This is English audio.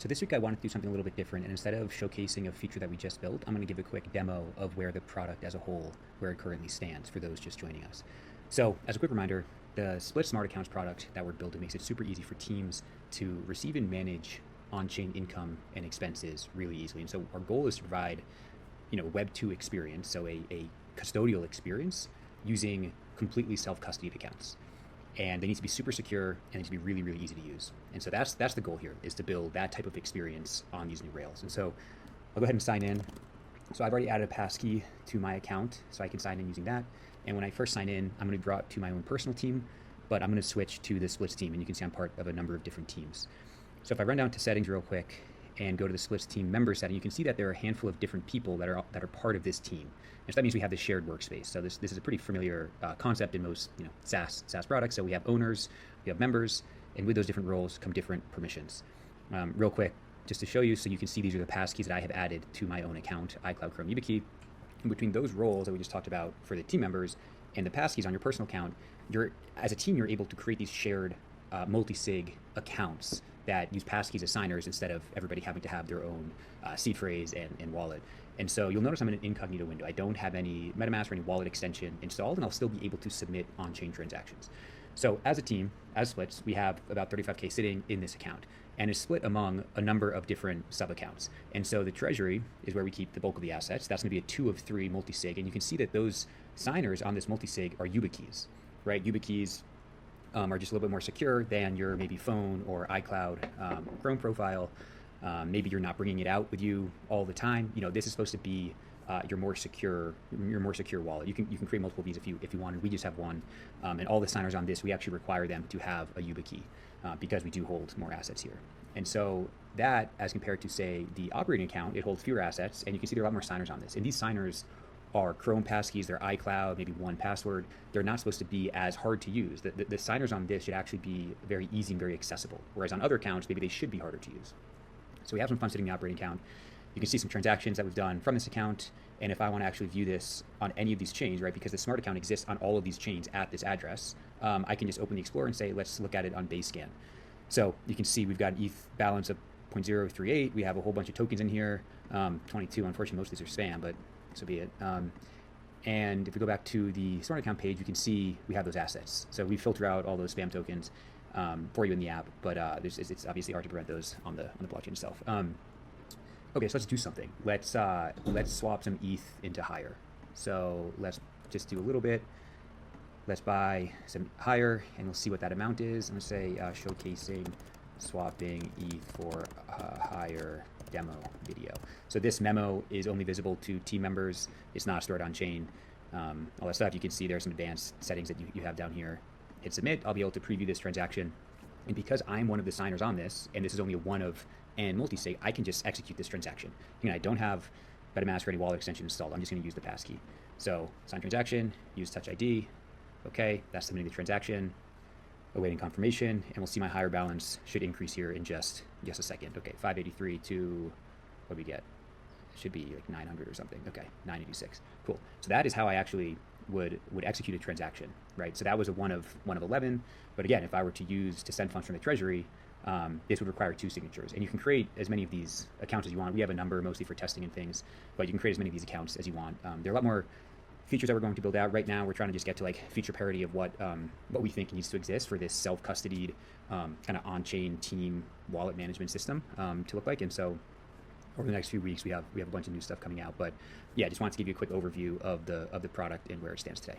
So this week I wanted to do something a little bit different, and instead of showcasing a feature that we just built, I'm going to give a quick demo of where the product as a whole, where it currently stands for those just joining us. So as a quick reminder, the Split Smart Accounts product that we're building makes it super easy for teams to receive and manage on-chain income and expenses really easily. And so our goal is to provide, Web 2 experience, so a custodial experience using completely self-custodied accounts. And they need to be super secure and they need to be really, really easy to use. And so that's the goal here, is to build that type of experience on these new Rails. And so I'll go ahead and sign in. So I've already added a passkey to my account, so I can sign in using that. And when I first sign in, I'm going to draw it to my own personal team, but I'm going to switch to the Splits team, and you can see I'm part of a number of different teams. So if I run down to settings real quick and go to the Splits team member setting, you can see that there are a handful of different people that are part of this team. And so that means we have this shared workspace. So this is a pretty familiar concept in most SaaS products. So we have owners, we have members, and with those different roles come different permissions. Real quick, just to show you, so you can see these are the passkeys that I have added to my own account, iCloud Chrome YubiKey. And between those roles that we just talked about for the team members and the passkeys on your personal account, as a team, you're able to create these shared multi-sig accounts that use passkeys as signers instead of everybody having to have their own seed phrase and wallet. And so you'll notice I'm in an incognito window. I don't have any MetaMask or any wallet extension installed, and I'll still be able to submit on-chain transactions. So as a team, as Splits, we have about 35K sitting in this account, and it's split among a number of different sub-accounts. And so the treasury is where we keep the bulk of the assets. That's going to be a 2 of 3 multi-sig, and you can see that those signers on this multi-sig are YubiKeys, right? YubiKeys are just a little bit more secure than your maybe phone or iCloud Chrome profile. Maybe you're not bringing it out with you all the time. This is supposed to be your more secure wallet. You can create multiple of these if you wanted. We just have one, and all the signers on this, we actually require them to have a YubiKey because we do hold more assets here. And so that, as compared to say the operating account, it holds fewer assets, and you can see there are a lot more signers on this. And these signers are Chrome passkeys, they're iCloud, maybe 1Password. They're not supposed to be as hard to use. The signers on this should actually be very easy and very accessible, whereas on other accounts, maybe they should be harder to use. So we have some fun sitting in the operating account. You can see some transactions that we've done from this account, and if I want to actually view this on any of these chains, right, because the smart account exists on all of these chains at this address, I can just open the Explorer and say, let's look at it on Basescan. So you can see we've got an ETH balance of 0.038. We have a whole bunch of tokens in here, 22. Unfortunately, most of these are spam, but so be it. And if we go back to the smart account page, you can see we have those assets. So we filter out all those spam tokens for you in the app, but it's obviously hard to prevent those on the blockchain itself. Okay, so let's do something. Let's swap some ETH into Hire. So let's just do a little bit. Let's buy some Hire, and we'll see what that amount is. I'm gonna say showcasing swapping ETH for Hire demo video. So this memo is only visible to team members. It's not stored on chain. All that stuff, you can see there's some advanced settings that you have down here. Hit submit. I'll be able to preview this transaction. And because I'm one of the signers on this, and this is only a one of and multi-sig, I can just execute this transaction. I don't have MetaMask or any wallet extension installed. I'm just going to use the passkey. So sign transaction, use Touch ID. Okay, that's submitting the transaction. Awaiting confirmation, and we'll see my Hire balance should increase here in just a second. Okay, 583 to what do we get? It should be like 900 or something. Okay, 986. Cool. So that is how I actually would execute a transaction, right? So that was a one of 11. But again, if I were to send funds from the treasury, this would require 2 signatures. And you can create as many of these accounts as you want. We have a number mostly for testing and things, but you can create as many of these accounts as you want. There are a lot more features that we're going to build out. Right now, we're trying to just get to like feature parity of what we think needs to exist for this self-custodied kind of on-chain team wallet management system to look like. And so over the next few weeks, we have a bunch of new stuff coming out. But yeah, just wanted to give you a quick overview of the product and where it stands today.